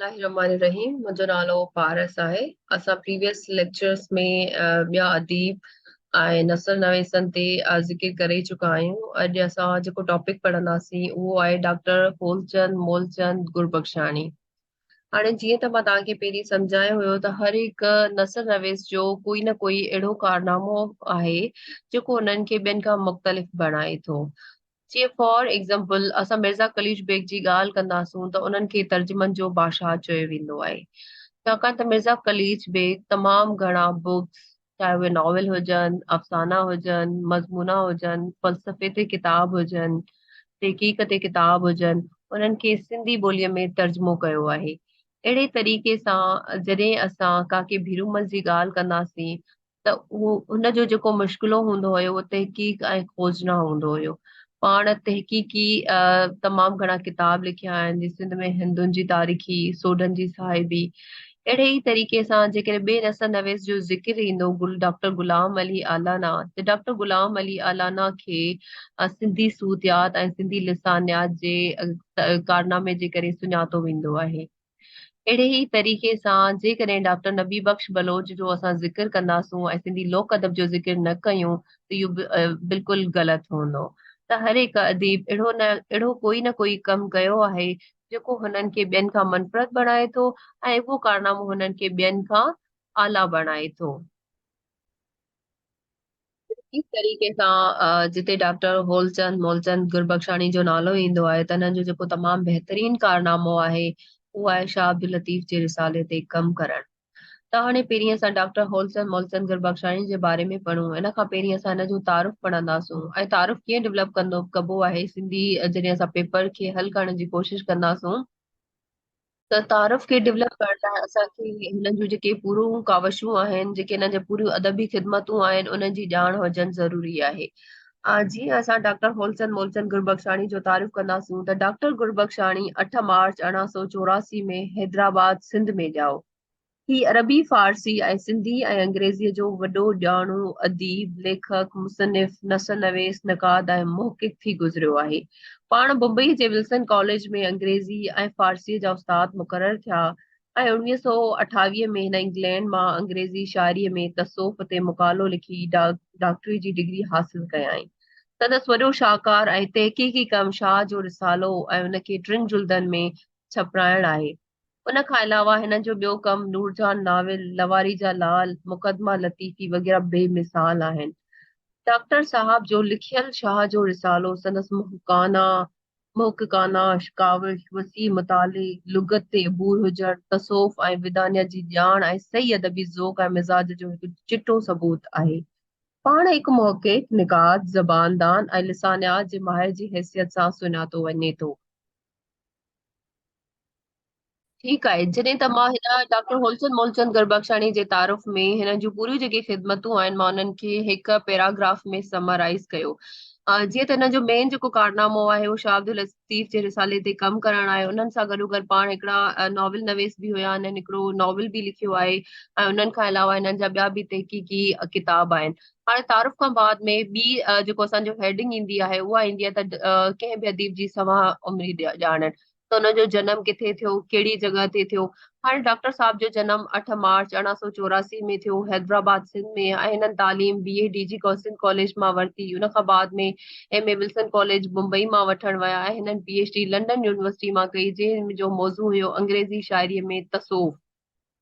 बिस्मिल्लाहिर्रहमानिर्रहीम। मुंहिंजो नालो पारस आहे। असां प्रीवियस लेक्चर्स में ॿिया अदीब ऐं नसर नवेसनि ते ज़िक्र करे चुका आहियूं। अॼु असां जेको टॉपिक पढ़ंदासीं उहो आहे डॉक्टर होलचंद मोलचंद गुरबख्शानी। हाणे जीअं त मां तव्हांखे पहिरीं सम्झायो हुयो त हर हिकु नसर नवेस जो कोई न कोई अहिड़ो कारनामो आहे जेको हुननि खे ॿियनि खां मुख़्तलिफ़ बणाए थो। जीअं फॉर एग्जाम्पल असां मिर्ज़ा कलीज बेग जी ॻाल्हि कंदासूं त उन्हनि खे तर्जुमन जो बादशाह चयो वेंदो आहे, छाकाणि त मिर्ज़ा कलीज बेग तमामु घणा बुक्स, चाहे उहे नॉवल हुजनि, अफ़साना हुजनि, मज़मूना हुजनि, फ़लसफ़े ते किताब हुजनि, तहक़ीक़ ते किताब हुजनि, उन्हनि खे सिंधी ॿोलीअ में तर्जुमो कयो आहे। अहिड़े तरीक़े सां जॾहिं असां काके भीरूमल जी ॻाल्हि कंदासीं त उहो हुनजो जेको मुश्किलो हूंदो हुयो उहो तहक़ीक़ ऐं खोजना हूंदो हुयो। पाण तहक़ीक़ी तमामु घणा किताब लिखिया आहिनि, सिंध में हिंदुनि जी तारीख़ी, सोडन जी साहिबी। अहिड़े ई तरीक़े सां जेकॾहिं ॿिए नसर नवेस जो ज़िक्र ईंदो डॉक्टर गुलाम अली आलाना, त डॉक्टर गुलाम अली आलाना खे सिंधी सूतियात ऐं सिंधी लिसानियात जे कारनामे जे करे सुञातो वेंदो आहे। अहिड़े ई तरीक़े सां जेकॾहिं डॉक्टर नबी बख्श बलोच जो असां ज़िक्र कंदासूं ऐं सिंधी लोक अदब जो ज़िक्र न कयूं त इहो बिल्कुलु ग़लति हूंदो। त हर हिकु अदीब अहिड़ो कोई न कोई कमु कयो आहे जेको हुननि खे ॿियनि खां मनफरद बणाए थो ऐं उहो कारनामो हुननि खे ॿियनि खां आला बणाए थो। इस तरीक़े सां जिते डॉक्टर होलचंद मोलचंद गुरबख्शानी जो नालो ईंदो आहे त हिननि जो जेको तमामु बहितरीन कारनामो आहे उहो आहे शाह अब्दुल लतीफ़ जे रिसाले ते कमु करणु। त हाणे पहिरीं असां डॉक्टर होलचंद मोलचंद गुरबख्शानी जे बारे में पढ़ूं। इन खां पहिरीं असां हिन जो तारुफ़ पढ़ंदासूं ऐं तारुफ़ कीअं डेवलप कबो आहे सिंधी जॾहिं असां पेपर खे हल करण जी कोशिशि कंदासूं त तारुफ़ खे डेवलप करण लाइ असांखे हिननि जूं जेके पूरू कावशूं आहिनि, जेके हिननि जा पूरियूं अदबी ख़िदमतूं आहिनि, उन्हनि जी ॼाण हुजणु ज़रूरी आहे। जीअं असां डॉक्टर होलचंद मोलचंद गुरबख्शानी जो तारीफ़ कंदासूं त डॉक्टर गुरबख्शानी 8 मार्च 1884 में हैदराबाद सिंध में ॼाओ। ही अरबी फारसी ऐं सिंधी ऐं अंग्रेज़ीअ जो वॾो ॼाणू अदीब, लेखक, मुसनिफ़, नसर नवेस, नक़ाद ऐं मुहक़िक़ थी गुज़रियो आहे। पाण मुंबई जे विल्सन कॉलेज में अंग्रेज़ी ऐं फारसीअ जा उस्ताद मुक़रर थिया ऐं 1928 में हिन इंग्लैंड मां अंग्रेज़ी शाइरीअ में तसौफ़ ते मुक़ालो लिखी डॉक्टरी जी डिग्री हासिल कयाईं। संदसि वॾो शाहकार ऐं तहक़ीक़ी कमु शाह जो रिसालो ऐं उनखे 3 जुल्दनि में छपराइण आहे। उन खां अलावा हिननि जो ॿियो कमु नूरजहान नाविल, लवारीजा लाल, मुक़दमा लतीफ़ी वग़ैरह बेमिसाल आहिनि। डॉक्टर साहब जो लिखियल शाह जो रिसालो संदसि मुहक़क़ाना काविश, वसी मुताले, लुगत ते अबूर हुजण, तसौफ़ ऐं विदानिया जी ॼाण ऐं सही अदबी ज़ौक़ ऐं मिज़ाज जो हिकु चिटो सबूत आहे। पाण हिकु मुहक़िक़, निक़ाद, ज़बानदान ऐं लिसानियात जे माहिर जी हैसियत सां सुञातो वञे थो। ठीकु आहे। जॾहिं त मां हिन डॉक्टर होलचंद मोलचंद गुरबख्शानी जे तारुफ़ में हिन जूं पूरियूं जेके ख़िदमतूं आहिनि मां उन्हनि खे हिकु पैराग्राफ में समराइज़ कयो। जीअं त हिन जो मेन जेको कारनामो आहे उहो शाह अब्दुल लतीफ़ जे रिसाले ते कमु करणु आहे। उन्हनि सां गॾोगॾु पाण हिकिड़ा नॉवल नवेस बि हुया, हिननि हिकिड़ो नॉवल बि लिखियो आहे ऐं उन्हनि खां अलावा हिननि जा ॿिया बि तहक़ीक़ी किताब आहिनि। हाणे तारुफ़ खां बाद में ॿी जेको असांजो हेडिंग ईंदी आहे उहा ईंदी आहे त कंहिं बि अदीब जी सवां उमिरि ॼाणनि, त हुनजो जनम किथे थियो, कहिड़ी जॻह ते थियो। हाणे डॉक्टर साहब जो जनम 8 मार्च 1884 में थियो हैदराबाद सिंध में ऐं हिननि तालीम BA कौसिन कॉलेज मां वरिती। उन खां बाद में MA विल्सन कॉलेज मुंबई मां वठण विया ऐं हिननि PhD लंडन यूनिवर्सिटी मां कई, जंहिंजो मौज़ू हुयो अंग्रेज़ी शाइरीअ में तसौफ़।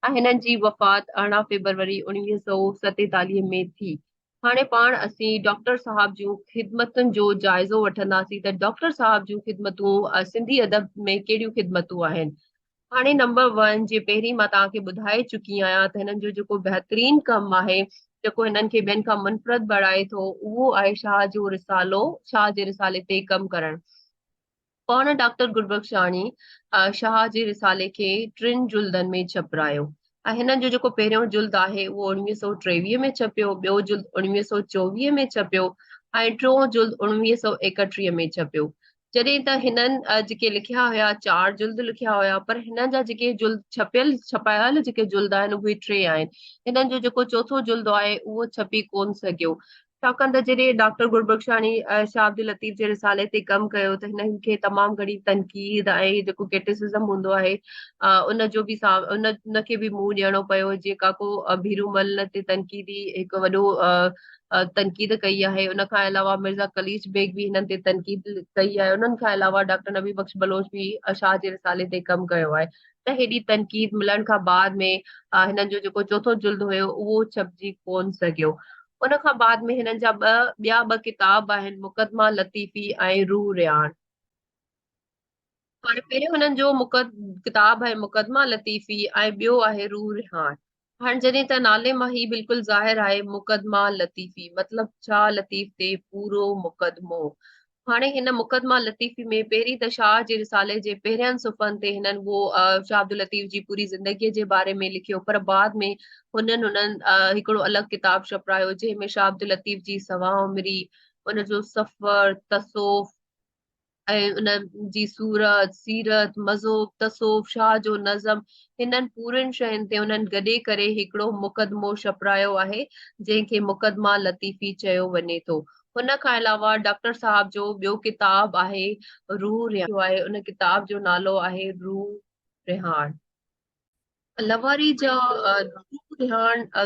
ऐं हिननि जी वफ़ात 18 फरवरी 1947 में थी। हाणे पाण असीं डॉक्टर साहब जूं ख़िदमतुनि जो जाइज़ो वठंदासीं त डॉक्टर साहब जूं ख़िदमतूं सिंधी अदब में कहिड़ियूं ख़िदमतूं आहिनि। हाणे नंबर 1 जे पहिरीं मां तव्हांखे ॿुधाए चुकी आहियां त हिननि जो जेको बहितरीन कमु आहे, जेको हिननि खे ॿियनि खां मुनफ़रद बणाए थो, उहो आहे शाह जो रिसालो, शाह जे रिसाले ते कमु करणु। पाण डॉक्टर गुरबख्शानी शाह जे रिसाले खे 3 जुल्दनि में छपरायो ऐं हिननि जो जेको पहिरियों जुल्द आहे उहो 1923 में छपियो, ॿियो जुल्द 1924 में छपियो ऐं टियों जुल्द 1931 में छपियो। जॾहिं त हिननि जेके लिखिया हुया 4 जुल्द लिखिया हुया, पर हिननि जा जेके जुल्द छपायल जेके जुल्द आहिनि उहे 3 आहिनि। हिननि जो जेको चोथों जुल्द आहे उहो छपी कोन सघियो। छाकाणि त जॾहिं डॉक्टर गुरबख्शानी शाह अब्दुल लतीफ़ जे रिसाले ते कमु कयो त हिननि खे तमामु घणी तनक़ीद ऐं जेको क्रिटिसिज़म हूंदो आहे उन जो बि उनखे बि मुंहुं ॾियणो पियो। जेका को भीरूमल ते तनक़ीदी हिकु वॾो तनक़ीद कई आहे। उन खां अलावा मिर्ज़ा कलीच बेग बि हिननि ते तनक़ीद कई आहे। उन्हनि खां अलावा डॉक्टर नबी बख्श बलोच बि शाह जे रिसाले ते कमु कयो आहे। त हेॾी तनक़ीद मिलण खां बाद में हिननि जो जेको चोथों जिल्द हुयो उहो छपजी कोन सघियो। उन खां बाद में हिननि जा ॿ किताब आहिनि, मुक़दमा लतीफ़ी ऐं रूह रियान। हाणे पहिरियों हुननि जो किताब आहे मुक़दमा लतीफ़ी ऐं ॿियो आहे रूह रिहान। हाणे जॾहिं त नाले मां ही बिल्कुलु ज़ाहिर आहे मुक़दमा लतीफ़ी मतलब छा, लतीफ़ ते पूरो मुक़दमो। हाणे हिन मुक़दमा लतीफ़ी में पहिरीं त शाह जे रिसाले जे पहिरियनि सुफ़नि ते हिननि वो शाह अब्दुल लतीफ़ जी पूरी ज़िंदगीअ जे बारे में लिखियो, पर बाद में हुननि हिकिड़ो अलॻि किताब छपिरायो जंहिंमें शाह अब्दुल लतीफ़ जी सवा उमिरी, उनजो सफ़र, तसोफ़ ऐं उन जी सूरत, सीरत, मज़ो, तसोफ़, शाह जो नज़म, हिननि पूरनि शयुनि ते उन्हनि गॾे करे हिकिड़ो मुक़दमो छपिरायो आहे जंहिंखे मुक़दमा लतीफ़ी चयो वञे थो। हुन खां अलावा डॉक्टर साहब जो ॿियो किताब आहे रूह रिहान आहे। उन किताब जो नालो आहे रूह रिहान। लवारी जा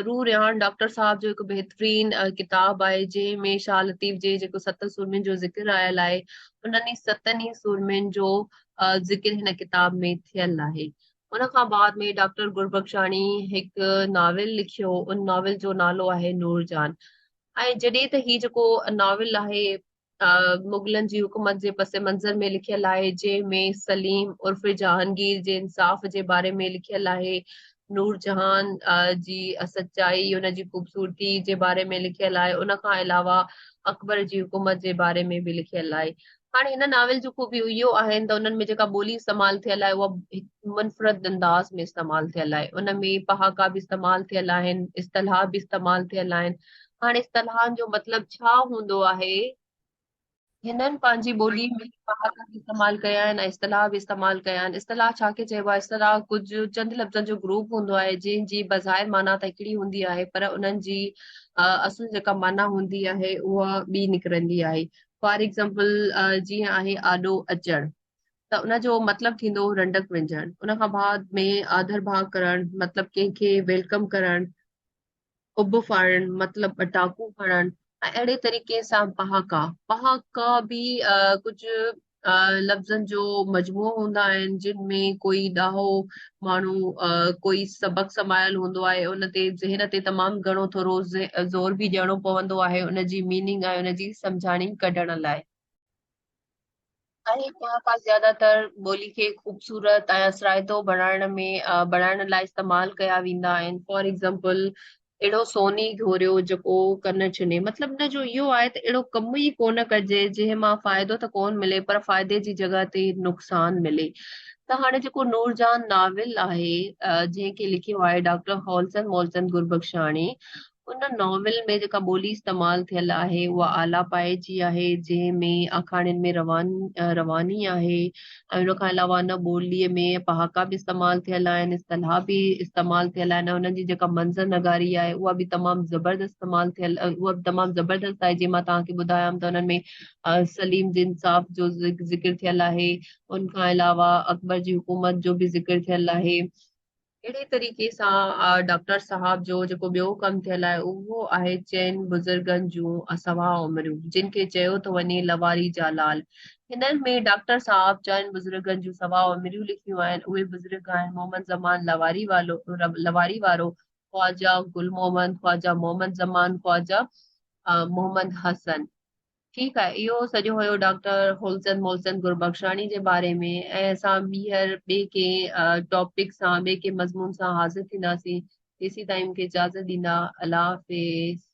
रूह रिहान डॉक्टर साहब जो हिकु बहितरीन किताब आहे जंहिंमें शाह लतीफ़ जे जेको सत सुरमियुनि जो ज़िक्र आयल आहे उन्हनि सतनि ई सुरमियुनि जो ज़िक्र हिन किताब में थियल आहे। उन खां बाद में डॉक्टर गुरबख्शानी हिकु नाविल लिखियो, उन नाविल जो नालो आहे नूरजान। ऐं जॾहिं त ही जेको नाविल आहे मुगलनि जी हुकूमत जे पस मंज़र में लिखियल आहे जंहिंमें सलीम उर्फ जहांगीर जे इंसाफ़ जे बारे में लिखियल आहे, नूरजहान जी सच्चाई, हुनजी ख़ूबसूरती जे बारे में लिखियल आहे। उन खां अलावा अकबर जी हुकूमत जे बारे में बि लिखियल आहे। हाणे हिन नाविल जो ख़ूबियूं इहो आहिनि त उन्हनि में जेका ॿोली इस्तेमालु थियल आहे उहा मुनफ़रद अंदाज़ में इस्तेमालु थियल आहे। उन में पहाका बि इस्तेमालु थियल आहिनि, इस्तलाह बि इस्तेमालु थियल आहिनि। हाणे इस्तलाहनि जो मतिलबु छा हूंदो आहे, हिननि पंहिंजी ॿोली में पहाका बि इस्तेमालु कया आहिनि ऐं इस्तलाह बि इस्तेमालु कया आहिनि। इस्तलाह छा खे चइबो आहे? इस्तलाह कुझु चंद लफ़्ज़नि जो ग्रुप हूंदो आहे जंहिंजी बज़ाहिर माना त हिकिड़ी हूंदी आहे पर उन्हनि जी असुल जेका माना हूंदी आहे उहा ॿी निकिरंदी आहे। फॉर एग्ज़ाम्पल जीअं आहे आॾो अचणु, त उनजो मतिलबु थींदो रंडक विझणु। उन खां बाद में आदर भाव करणु मतिलबु कंहिंखे वेलकम करणु, उब फाड़णु मतिलबु पटाकू खणणु ऐं अहिड़े तरीक़े सां पहाका। पहाका बि कुझु लफ़्ज़नि जो मजमूओ हूंदा आहिनि जिन में कोई ॾाहो माण्हू कोई सबक समायल हूंदो आहे, उन ते ज़हन ते तमामु घणो थोरो ज़ोर बि ॾियणो पवंदो आहे उनजी मीनिंग ऐं उनजी सम्झाणी कढण लाइ। ऐं पहाका ज्यादातर ॿोली खे ख़ूबसूरत ऐं असराइतो बणाइण लाइ इस्तेमालु कया वेंदा आहिनि। फॉर एग्ज़ाम्पल अहिड़ो सोनी घोरियो जेको कन छिने, मतिलबु हिन जो इहो आहे त अहिड़ो कमु ई कोन कजे जंहिं मां फ़ाइदो त कोन मिले पर फ़ाइदे जी जॻह ते नुक़सान मिले। त हाणे जेको नूरजान नाविल आहे जंहिंखे लिखियो आहे डॉक्टर हॉलसन मोलसन गुरबख्शाणी, उन नॉविल में जेका ॿोली इस्तेमालु थियल आहे उहा आला पाए जी आहे जंहिंमें आखाणियुनि में रवानी आहे ऐं उन खां अलावा उन ॿोलीअ में पहाका बि इस्तेमालु थियल आहिनि, इस्तलाह बि इस्तेमालु थियल आहिनि। हुननि जी जेका मंज़र नगारी आहे उहा बि तमामु ज़बरदस्त इस्तेमालु थियल उहा बि तमामु ज़बरदस्त आहे। जीअं मां तव्हांखे ॿुधायां त हुननि में सलीम जिन इंसाफ़ जो ज़िक्र थियल आहे, उनखां अलावा अकबर जी हुकूमत जो बि ज़िक्र थियल आहे। अहिड़े तरीक़े सां डॉक्टर साहब जो जेको ॿियो कमु थियल आहे उहो आहे चइनि बुज़ुर्गनि जूं सवा उमिरियूं जिन खे चयो थो वञे लवारी जालाल। हिननि में डॉक्टर साहब चइनि बुज़ुर्गनि जूं सवा उमिरियूं लिखियूं आहिनि। उहे बुज़ुर्ग आहिनि मोहम्मद ज़मान लवारी वारो, ख्वाजा गुल मोहम्मद, ख्वाजा मोहम्मद ज़मान, ख्वाजा मोहम्मद हसन। ठीकु आहे, इहो सॼो हुयो डॉक्टर होलसन मोलसन गुरबख्शानी जे बारे में। ऐं असां ॿीहर ॿिए के टॉपिक सां ॿिए के मज़मून सां हाज़िर थींदासीं। तेसीं ताईं मूंखे इजाज़त ॾींदा। अल्लाह हाफ़िज़।